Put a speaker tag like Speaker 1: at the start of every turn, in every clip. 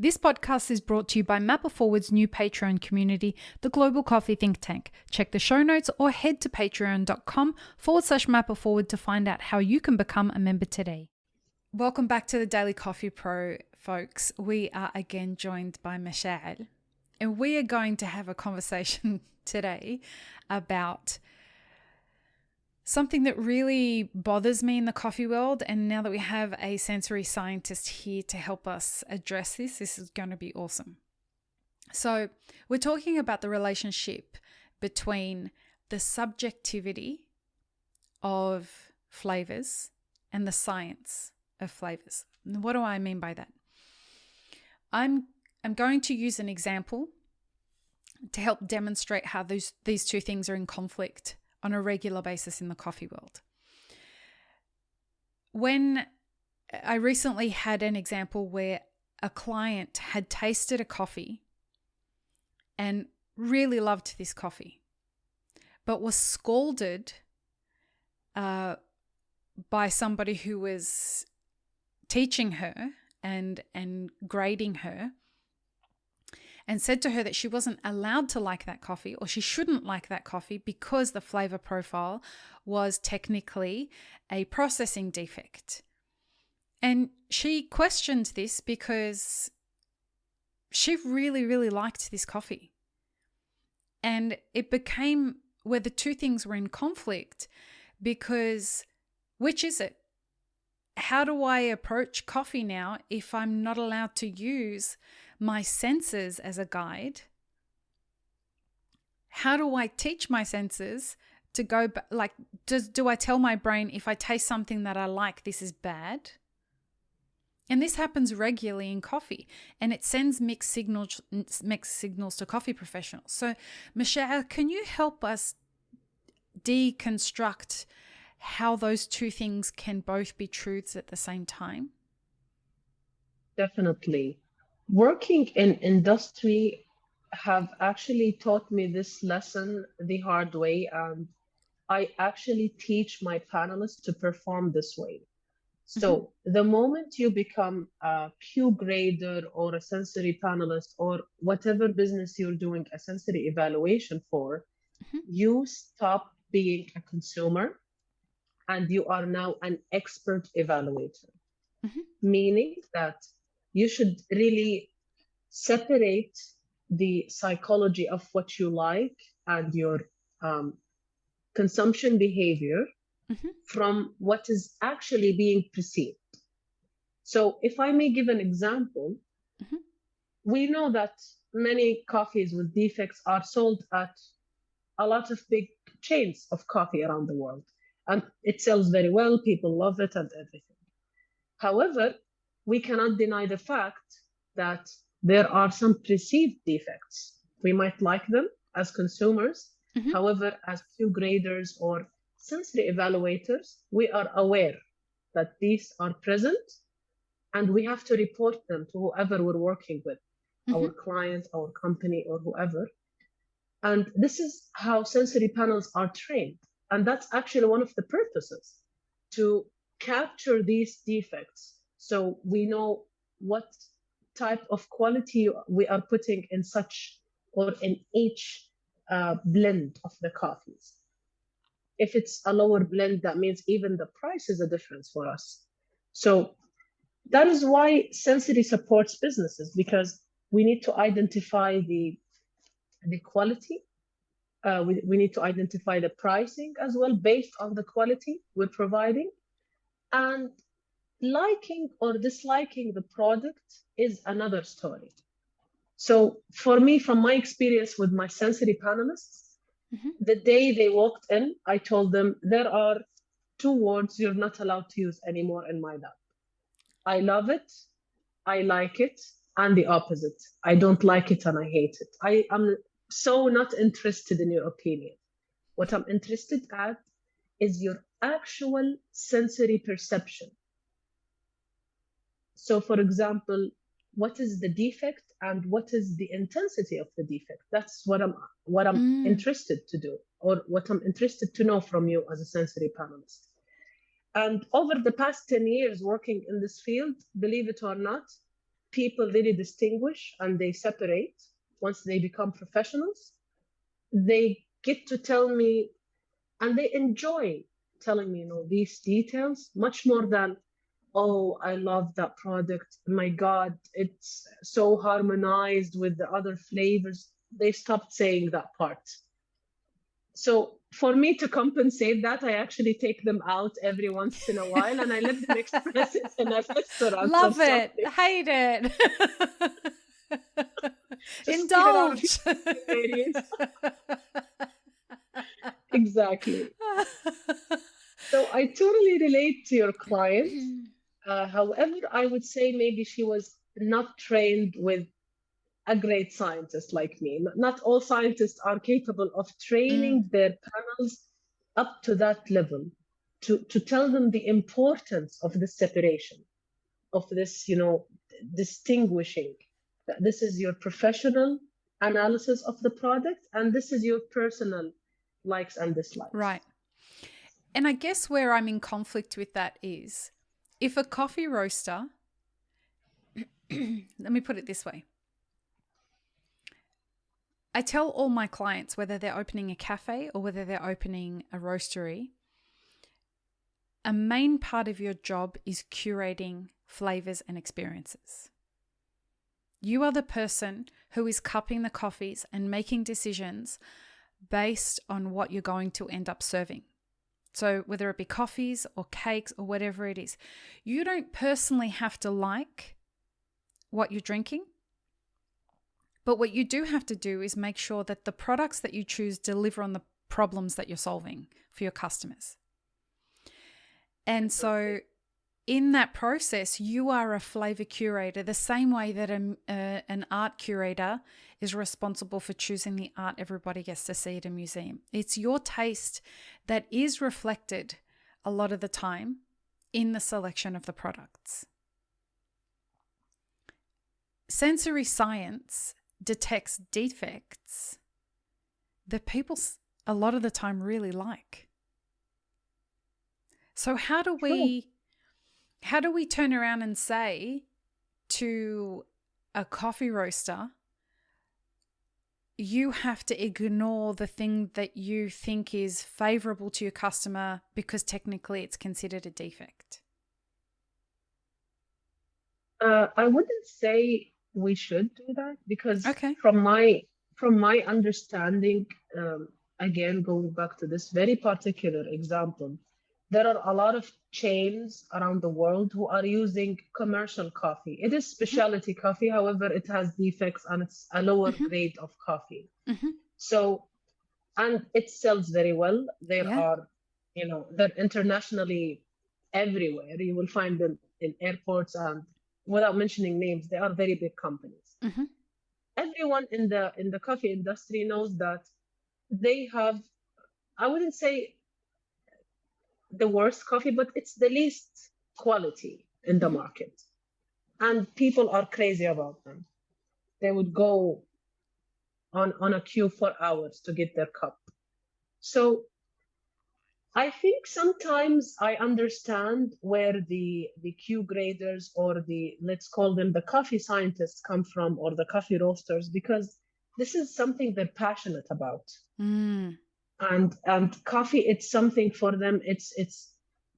Speaker 1: This podcast is brought to you by Mapper Forward's new Patreon community, the Global Coffee Think Tank. Check the show notes or head to patreon.com/mapperforward to find out how you can become a member today. Welcome back to the Daily Coffee Pro, folks. We are again joined by Mashel, and we are going to have a conversation today about something that really bothers me in the coffee world. And now that we have a sensory scientist here to help us address this is going to be awesome. So we're talking about the relationship between the subjectivity of flavors and the science of flavors. And what do I mean by that? I'm going to use an example to help demonstrate how these two things are in conflict on a regular basis in the coffee world. When I recently had an example where a client had tasted a coffee and really loved this coffee, but was scolded by somebody who was teaching her and grading her, and said to her that she wasn't allowed to like that coffee, or she shouldn't like that coffee because the flavor profile was technically a processing defect. And she questioned this because she really, really liked this coffee. And it became where the two things were in conflict, because which is it? How do I approach coffee now if I'm not allowed to use my senses as a guide? How do I teach my senses to go like, do I tell my brain if I taste something that I like, this is bad? And this happens regularly in coffee, and it sends mixed signals to coffee professionals. So, Mashel, can you help us deconstruct how those two things can both be truths at the same time?
Speaker 2: Definitely. Working in industry have actually taught me this lesson the hard way, and I actually teach my panelists to perform this way. So the moment you become a Q grader or a sensory panelist or whatever business you're doing a sensory evaluation for, you stop being a consumer and you are now an expert evaluator, meaning that you should really separate the psychology of what you like and your consumption behavior from what is actually being perceived. So if I may give an example, we know that many coffees with defects are sold at a lot of big chains of coffee around the world, and it sells very well, people love it and everything. However, we cannot deny the fact that there are some perceived defects. We might like them as consumers. However, as Q graders or sensory evaluators, we are aware that these are present, and we have to report them to whoever we're working with, our client, our company, or whoever. And this is how sensory panels are trained. And that's actually one of the purposes, to capture these defects so we know what type of quality we are putting in such or in each blend of the coffees. If it's a lower blend, that means even the price is a difference for us. So that is why sensory supports businesses, because we need to identify the quality. We need to identify the pricing as well based on the quality we're providing. And liking or disliking the product is another story. So for me, from my experience with my sensory panelists, the day they walked in, I told them there are 2 words you're not allowed to use anymore in my lab. I love it, I like it, and the opposite. I don't like it and I hate it. I am so not interested in your opinion. What I'm interested at is your actual sensory perception. So for example, what is the defect and what is the intensity of the defect? That's what I'm interested to do, or what I'm interested to know from you as a sensory panelist. And over the past 10 years working in this field, believe it or not, people really distinguish and they separate once they become professionals. They get to tell me, and they enjoy telling me, these details much more than, oh, I love that product. My God, it's so harmonized with the other flavors. They stopped saying that part. So for me to compensate that, I actually take them out every once in a while and I let them express it in a restaurant.
Speaker 1: Love it. Hate it. Indulge.
Speaker 2: Exactly. So I totally relate to your client. However, I would say maybe she was not trained with a great scientist like me. Not all scientists are capable of training their panels up to that level to tell them the importance of this separation, of this, distinguishing. This is your professional analysis of the product, and this is your personal likes and dislikes.
Speaker 1: Right. And I guess where I'm in conflict with that is if a coffee roaster, let me put it this way. I tell all my clients, whether they're opening a cafe or whether they're opening a roastery, a main part of your job is curating flavors and experiences. You are the person who is cupping the coffees and making decisions based on what you're going to end up serving. So whether it be coffees or cakes or whatever it is, you don't personally have to like what you're drinking. But what you do have to do is make sure that the products that you choose deliver on the problems that you're solving for your customers. And so in that process, you are a flavor curator, the same way that an art curator is responsible for choosing the art everybody gets to see at a museum. It's your taste that is reflected a lot of the time in the selection of the products. Sensory science detects defects that people a lot of the time really like. So how do we turn around and say to a coffee roaster, you have to ignore the thing that you think is favorable to your customer because technically it's considered a defect?
Speaker 2: I wouldn't say we should do that because
Speaker 1: okay.
Speaker 2: from my understanding, again, going back to this very particular example, there are a lot of chains around the world who are using commercial coffee. It is specialty coffee, however, it has defects and it's a lower grade of coffee. So, and it sells very well. There are, they're internationally everywhere. You will find them in airports, and without mentioning names, they are very big companies. Everyone in the coffee industry knows that they have, I wouldn't say the worst coffee, but it's the least quality in the market. And people are crazy about them. They would go on a queue for hours to get their cup. So I think sometimes I understand where the queue graders or let's call them the coffee scientists come from, or the coffee roasters, because this is something they're passionate about. And coffee, it's something for them. It's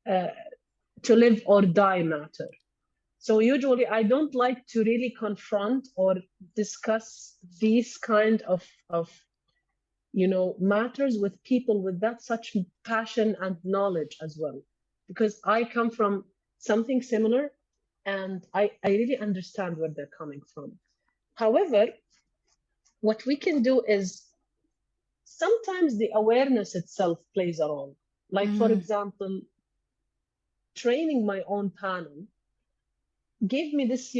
Speaker 2: to live or die matter. So usually I don't like to really confront or discuss these kind of matters with people with that such passion and knowledge as well, because I come from something similar and I really understand where they're coming from. However, what we can do is sometimes the awareness itself plays a role. Like, for example, training my own panel gave me this,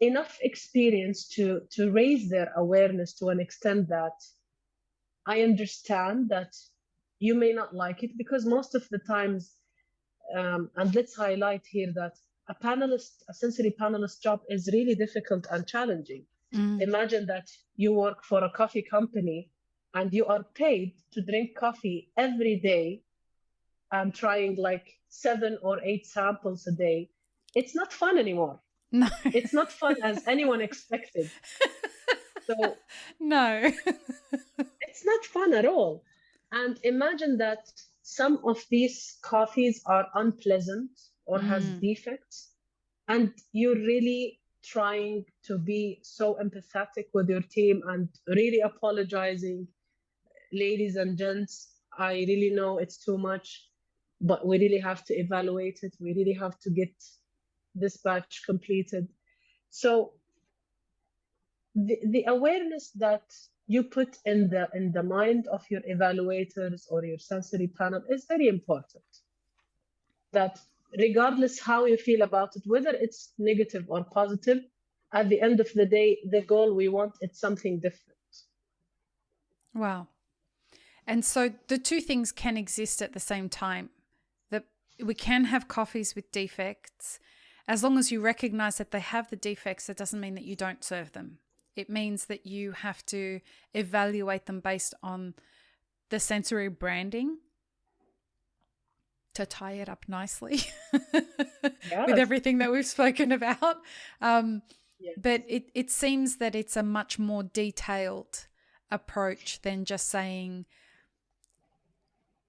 Speaker 2: enough experience to raise their awareness to an extent that I understand that you may not like it, because most of the times, and let's highlight here that a sensory panelist job is really difficult and challenging. Imagine that you work for a coffee company and you are paid to drink coffee every day and trying like 7 or 8 samples a day. it's not fun anymore.
Speaker 1: No.
Speaker 2: It's not fun as anyone expected. So
Speaker 1: no.
Speaker 2: it's not fun at all. And imagine that some of these coffees are unpleasant or has defects, and you're really trying to be so empathetic with your team and really apologizing. Ladies and gents, I really know it's too much, but we really have to evaluate it. We really have to get this batch completed. So the awareness that you put in the mind of your evaluators or your sensory panel is very important. That regardless how you feel about it, whether it's negative or positive, at the end of the day, the goal we want is something different.
Speaker 1: Wow. And so the two things can exist at the same time. That we can have coffees with defects. As long as you recognize that they have the defects, it doesn't mean that you don't serve them. It means that you have to evaluate them based on the sensory branding, to tie it up nicely with everything that we've spoken about.
Speaker 2: Yes.
Speaker 1: But it seems that it's a much more detailed approach than just saying,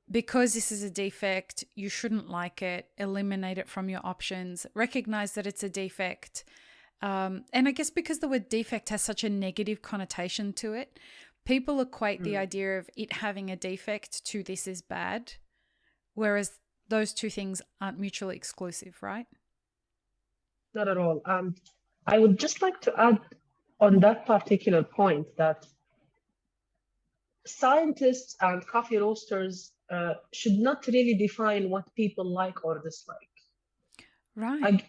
Speaker 1: because this is a defect, you shouldn't like it, eliminate it from your options, recognize that it's a defect. And I guess because the word defect has such a negative connotation to it, people equate the idea of it having a defect to this is bad, whereas those two things aren't mutually exclusive, right?
Speaker 2: Not at all. I would just like to add on that particular point that scientists and coffee roasters should not really define what people like or dislike.
Speaker 1: Right.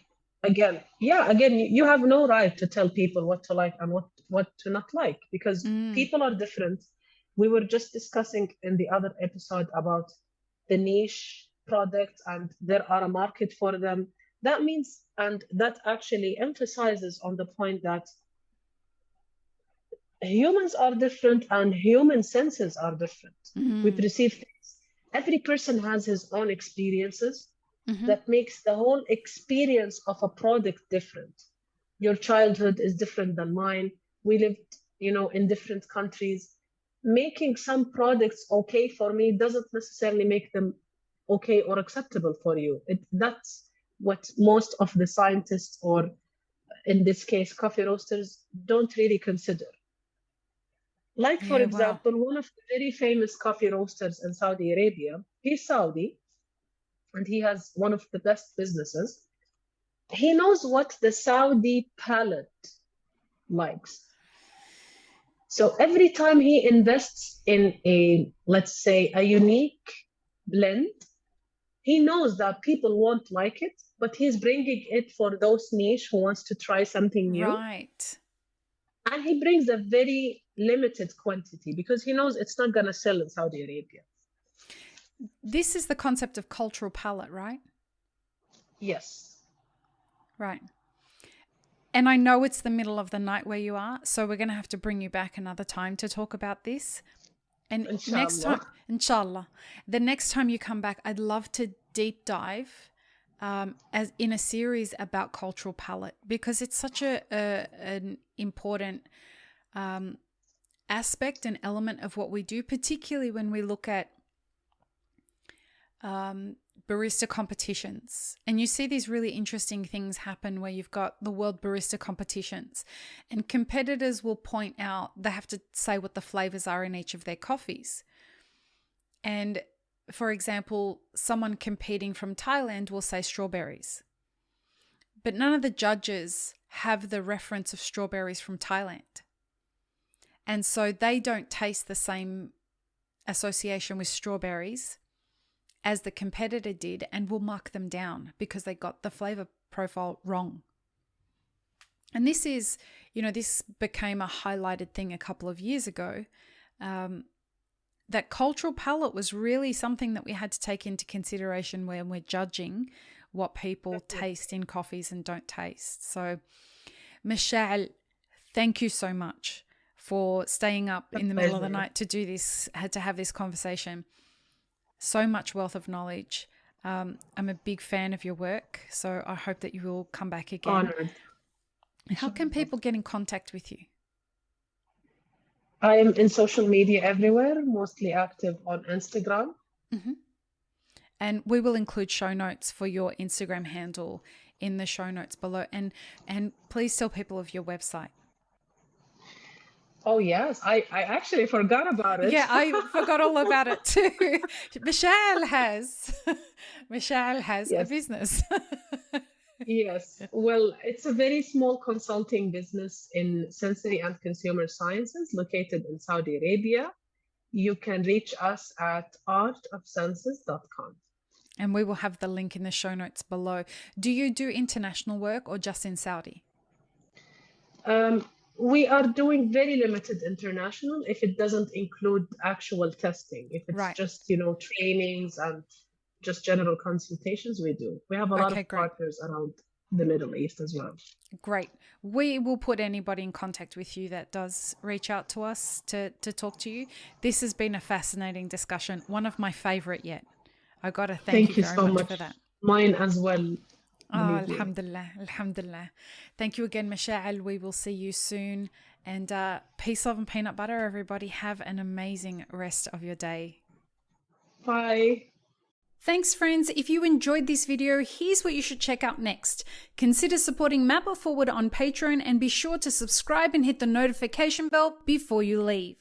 Speaker 2: Again, you have no right to tell people what to like and what to not like, because people are different. We were just discussing in the other episode about the niche products, and there are a market for them. That means, and that actually emphasizes on the point that humans are different and human senses are different. We perceive things. Every person has his own experiences. That makes the whole experience of a product different. Your childhood is different than mine. We lived, in different countries. Making some products okay for me doesn't necessarily make them okay or acceptable for you. That's what most of the scientists, or in this case, coffee roasters, don't really consider. Like, for example, one of the very famous coffee roasters in Saudi Arabia, he's Saudi, and he has one of the best businesses. He knows what the Saudi palate likes. So every time he invests in let's say, a unique blend, he knows that people won't like it, but he's bringing it for those niche who wants to try something new.
Speaker 1: Right.
Speaker 2: And he brings a very limited quantity because he knows it's not going to sell in Saudi Arabia.
Speaker 1: This is the concept of cultural palate, right?
Speaker 2: Yes.
Speaker 1: Right. And I know it's the middle of the night where you are, so we're going to have to bring you back another time to talk about this. And
Speaker 2: Inshallah.
Speaker 1: Next time, inshallah, the next time you come back, I'd love to deep dive as in a series about cultural palate, because it's such an important aspect and element of what we do, particularly when we look at barista competitions. And you see these really interesting things happen where you've got the world barista competitions, and competitors will point out, they have to say what the flavors are in each of their coffees. And for example, someone competing from Thailand will say strawberries, but none of the judges have the reference of strawberries from Thailand. And so they don't taste the same association with strawberries as the competitor did, and will mark them down because they got the flavor profile wrong. And this is, this became a highlighted thing a couple of years ago, that cultural palate was really something that we had to take into consideration when we're judging what people taste in coffees and don't taste. So, Mashel, thank you so much for staying up in the middle of the night to do this, to have this conversation. So much wealth of knowledge. I'm a big fan of your work, so I hope that you will come back again.
Speaker 2: Honored.
Speaker 1: How can people get in contact with you?
Speaker 2: I am in social media everywhere, mostly active on Instagram.
Speaker 1: And we will include show notes for your Instagram handle in the show notes below. And please tell people of your website.
Speaker 2: Oh, yes. I actually forgot about it.
Speaker 1: Yeah, I forgot all about it too. Mashel has
Speaker 2: Yes.
Speaker 1: a business.
Speaker 2: Yes. Well, it's a very small consulting business in sensory and consumer sciences located in Saudi Arabia. You can reach us at artofsenses.com.
Speaker 1: And we will have the link in the show notes below. Do you do international work or just in Saudi?
Speaker 2: We are doing very limited international if it doesn't include actual testing. If it's just, trainings and just general consultations, we do. We have a lot of partners around the Middle East as well.
Speaker 1: Great. We will put anybody in contact with you that does reach out to us to talk to you. This has been a fascinating discussion. One of my favorite yet. I got to thank you very so much for that.
Speaker 2: Mine as well.
Speaker 1: Oh, alhamdulillah, alhamdulillah. Thank you again, Mashael. We will see you soon. And peace, love, and peanut butter, everybody. Have an amazing rest of your day.
Speaker 2: Bye.
Speaker 1: Thanks, friends. If you enjoyed this video, here's what you should check out next. Consider supporting Map It Forward on Patreon and be sure to subscribe and hit the notification bell before you leave.